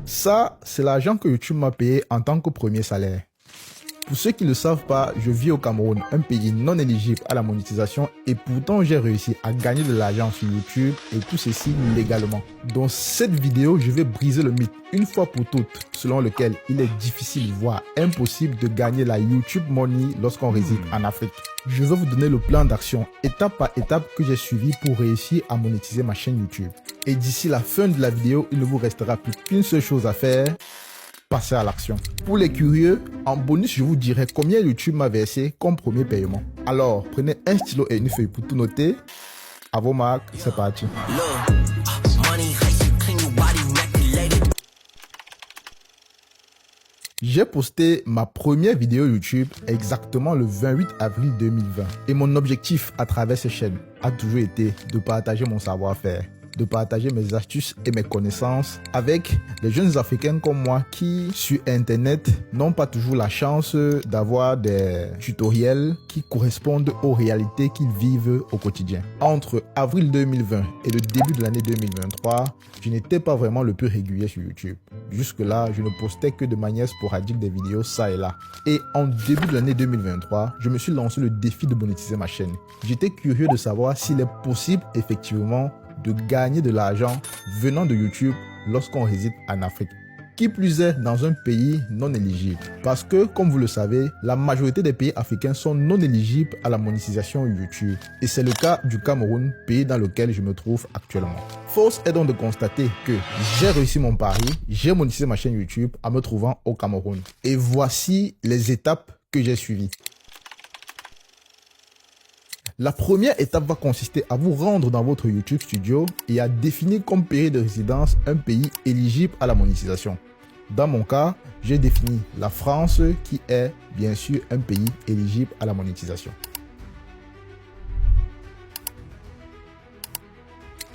Ça, c'est l'argent que YouTube m'a payé en tant que premier salaire. Pour ceux qui ne le savent pas, je vis au Cameroun, un pays non éligible à la monétisation, et pourtant j'ai réussi à gagner de l'argent sur YouTube et tout ceci légalement. Dans cette vidéo, je vais briser le mythe une fois pour toutes selon lequel il est difficile voire impossible de gagner la YouTube Money lorsqu'on réside en Afrique. Je vais vous donner le plan d'action étape par étape que j'ai suivi pour réussir à monétiser ma chaîne YouTube. Et d'ici la fin de la vidéo, il ne vous restera plus qu'une seule chose à faire: passer à l'action. Pour les curieux, en bonus, je vous dirai combien YouTube m'a versé comme premier paiement. Alors, prenez un stylo et une feuille pour tout noter. À vos marques, c'est parti. J'ai posté ma première vidéo YouTube exactement le 28 avril 2020. Et mon objectif à travers cette chaîne a toujours été de partager mon savoir-faire, de partager mes astuces et mes connaissances avec les jeunes Africains comme moi qui, sur Internet, n'ont pas toujours la chance d'avoir des tutoriels qui correspondent aux réalités qu'ils vivent au quotidien. Entre avril 2020 et le début de l'année 2023, je n'étais pas vraiment le plus régulier sur YouTube. Jusque-là, je ne postais que de manière sporadique des vidéos ça et là. Et en début de l'année 2023, je me suis lancé le défi de monétiser ma chaîne. J'étais curieux de savoir s'il est possible effectivement de gagner de l'argent venant de YouTube lorsqu'on réside en Afrique. Qui plus est dans un pays non éligible. Parce que, comme vous le savez, la majorité des pays africains sont non éligibles à la monétisation YouTube. Et c'est le cas du Cameroun, pays dans lequel je me trouve actuellement. Force est donc de constater que j'ai réussi mon pari, j'ai monétisé ma chaîne YouTube en me trouvant au Cameroun. Et voici les étapes que j'ai suivies. La première étape va consister à vous rendre dans votre YouTube Studio et à définir comme pays de résidence un pays éligible à la monétisation. Dans mon cas, j'ai défini la France qui est bien sûr un pays éligible à la monétisation.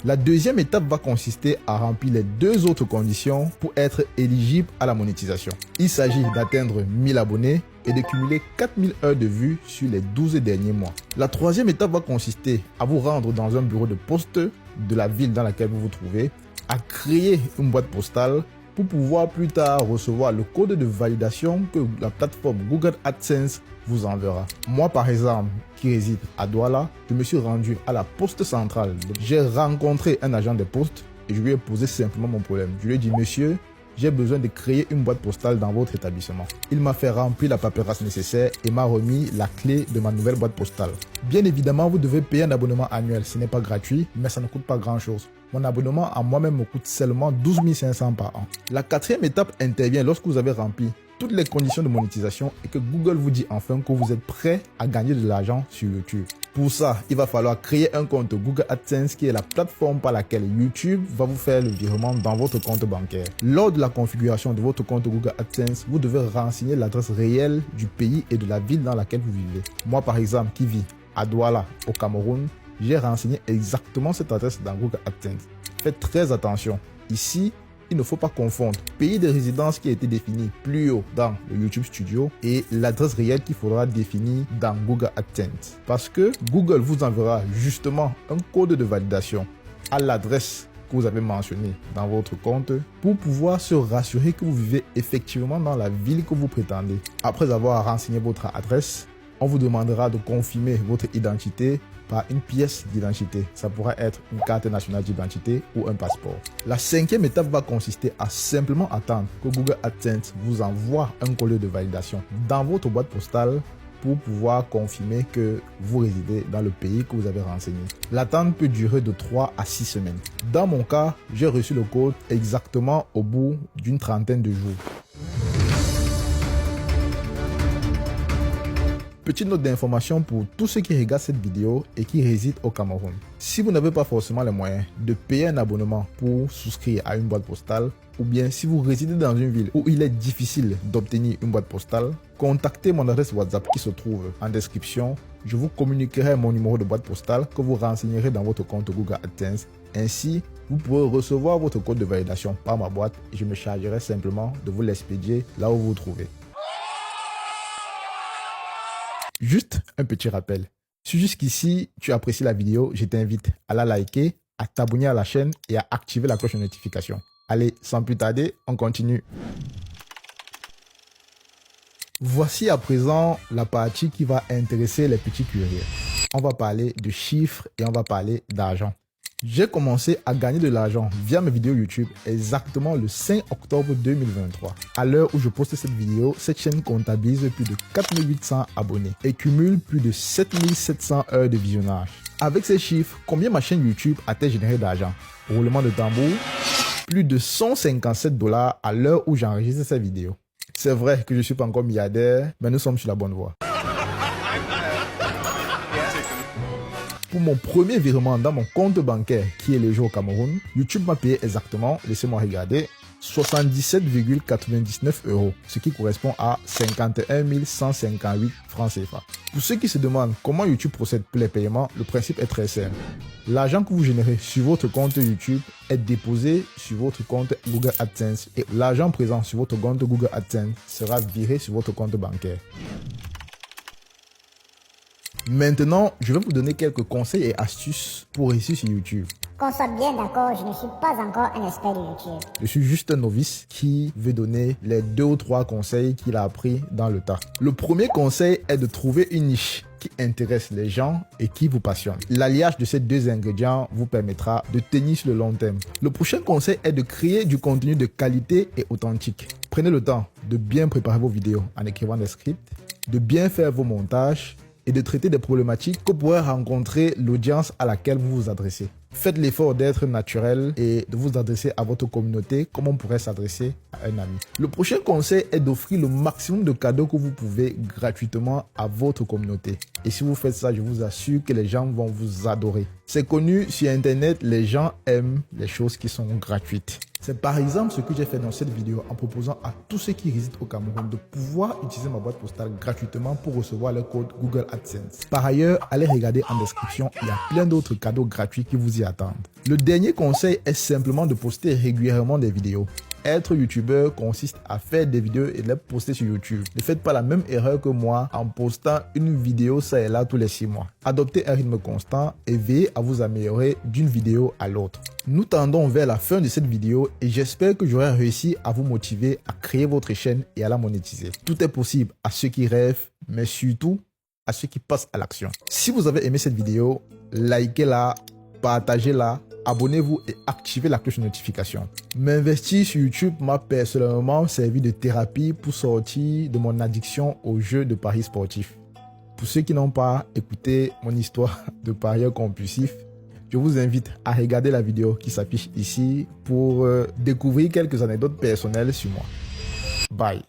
La deuxième étape va consister à remplir les deux autres conditions pour être éligible à la monétisation. Il s'agit d'atteindre 1000 abonnés et de cumuler 4000 heures de vues sur les 12 derniers mois. La troisième étape va consister à vous rendre dans un bureau de poste de la ville dans laquelle vous vous trouvez, à créer une boîte postale pour pouvoir plus tard recevoir le code de validation que la plateforme Google AdSense vous enverra. Moi, par exemple, qui réside à Douala, je me suis rendu à la poste centrale. J'ai rencontré un agent de poste et je lui ai posé simplement mon problème. Je lui ai dit: monsieur, j'ai besoin de créer une boîte postale dans votre établissement. Il m'a fait remplir la paperasse nécessaire et m'a remis la clé de ma nouvelle boîte postale. Bien évidemment, vous devez payer un abonnement annuel. Ce n'est pas gratuit, mais ça ne coûte pas grand-chose. Mon abonnement à moi-même me coûte seulement 12 500 par an. La quatrième étape intervient lorsque vous avez rempli toutes les conditions de monétisation et que Google vous dit enfin que vous êtes prêt à gagner de l'argent sur YouTube. Pour ça, il va falloir créer un compte Google AdSense qui est la plateforme par laquelle YouTube va vous faire le virement dans votre compte bancaire. Lors de la configuration de votre compte Google AdSense, vous devez renseigner l'adresse réelle du pays et de la ville dans laquelle vous vivez. Moi, par exemple, qui vis à Douala, au Cameroun, j'ai renseigné exactement cette adresse dans Google AdSense. Faites très attention. Ici, il ne faut pas confondre pays de résidence qui a été défini plus haut dans le YouTube Studio et l'adresse réelle qu'il faudra définir dans Google AdSense. Parce que Google vous enverra justement un code de validation à l'adresse que vous avez mentionnée dans votre compte pour pouvoir se rassurer que vous vivez effectivement dans la ville que vous prétendez. Après avoir renseigné votre adresse, on vous demandera de confirmer votre identité par une pièce d'identité. Ça pourra être une carte nationale d'identité ou un passeport. La cinquième étape va consister à simplement attendre que Google AdSense vous envoie un colis de validation dans votre boîte postale pour pouvoir confirmer que vous résidez dans le pays que vous avez renseigné. L'attente peut durer de 3 à 6 semaines. Dans mon cas, j'ai reçu le code exactement au bout d'une trentaine de jours. Petite note d'information pour tous ceux qui regardent cette vidéo et qui résident au Cameroun. Si vous n'avez pas forcément les moyens de payer un abonnement pour souscrire à une boîte postale, ou bien si vous résidez dans une ville où il est difficile d'obtenir une boîte postale, contactez mon adresse WhatsApp qui se trouve en description. Je vous communiquerai mon numéro de boîte postale que vous renseignerez dans votre compte Google AdSense. Ainsi, vous pourrez recevoir votre code de validation par ma boîte et je me chargerai simplement de vous l'expédier là où vous vous trouvez. Juste un petit rappel. Si jusqu'ici tu apprécies la vidéo, je t'invite à la liker, à t'abonner à la chaîne et à activer la cloche de notification. Allez, sans plus tarder, on continue. Voici à présent la partie qui va intéresser les petits curieux. On va parler de chiffres et on va parler d'argent. J'ai commencé à gagner de l'argent via mes vidéos YouTube exactement le 5 octobre 2023. À l'heure où je poste cette vidéo, cette chaîne comptabilise plus de 4800 abonnés et cumule plus de 7700 heures de visionnage. Avec ces chiffres, combien ma chaîne YouTube a-t-elle généré d'argent? Roulement de tambour, plus de 157 $ à l'heure où j'enregistre cette vidéo. C'est vrai que je ne suis pas encore milliardaire, mais nous sommes sur la bonne voie. Pour mon premier virement dans mon compte bancaire qui est léger au Cameroun, YouTube m'a payé exactement, laissez-moi regarder, 77,99 €, ce qui correspond à 51 158 francs CFA. Pour ceux qui se demandent comment YouTube procède pour les paiements, le principe est très simple. L'argent que vous générez sur votre compte YouTube est déposé sur votre compte Google AdSense et l'argent présent sur votre compte Google AdSense sera viré sur votre compte bancaire. Maintenant, je vais vous donner quelques conseils et astuces pour réussir sur YouTube. Qu'on soit bien d'accord, je ne suis pas encore un expert de YouTube. Je suis juste un novice qui veut donner les 2 ou 3 conseils qu'il a appris dans le tas. Le premier conseil est de trouver une niche qui intéresse les gens et qui vous passionne. L'alliage de ces 2 ingrédients vous permettra de tenir sur le long terme. Le prochain conseil est de créer du contenu de qualité et authentique. Prenez le temps de bien préparer vos vidéos en écrivant des scripts, de bien faire vos montages et de traiter des problématiques que pourrait rencontrer l'audience à laquelle vous vous adressez. Faites l'effort d'être naturel et de vous adresser à votre communauté comme on pourrait s'adresser à un ami. Le prochain conseil est d'offrir le maximum de cadeaux que vous pouvez gratuitement à votre communauté. Et si vous faites ça, je vous assure que les gens vont vous adorer. C'est connu sur Internet, les gens aiment les choses qui sont gratuites. C'est par exemple ce que j'ai fait dans cette vidéo en proposant à tous ceux qui résident au Cameroun de pouvoir utiliser ma boîte postale gratuitement pour recevoir le code Google AdSense. Par ailleurs, allez regarder en description, il y a plein d'autres cadeaux gratuits qui vous y attendent. Le dernier conseil est simplement de poster régulièrement des vidéos. Être youtubeur consiste à faire des vidéos et les poster sur YouTube. Ne faites pas la même erreur que moi en postant une vidéo ça et là tous les 6 mois. Adoptez un rythme constant et veillez à vous améliorer d'une vidéo à l'autre. Nous tendons vers la fin de cette vidéo et j'espère que j'aurai réussi à vous motiver à créer votre chaîne et à la monétiser. Tout est possible à ceux qui rêvent, mais surtout à ceux qui passent à l'action. Si vous avez aimé cette vidéo, likez-la, partagez-la, abonnez-vous et activez la cloche de notification. M'investir sur YouTube m'a personnellement servi de thérapie pour sortir de mon addiction aux jeux de paris sportifs. Pour ceux qui n'ont pas écouté mon histoire de parieur compulsif, je vous invite à regarder la vidéo qui s'affiche ici pour découvrir quelques anecdotes personnelles sur moi. Bye.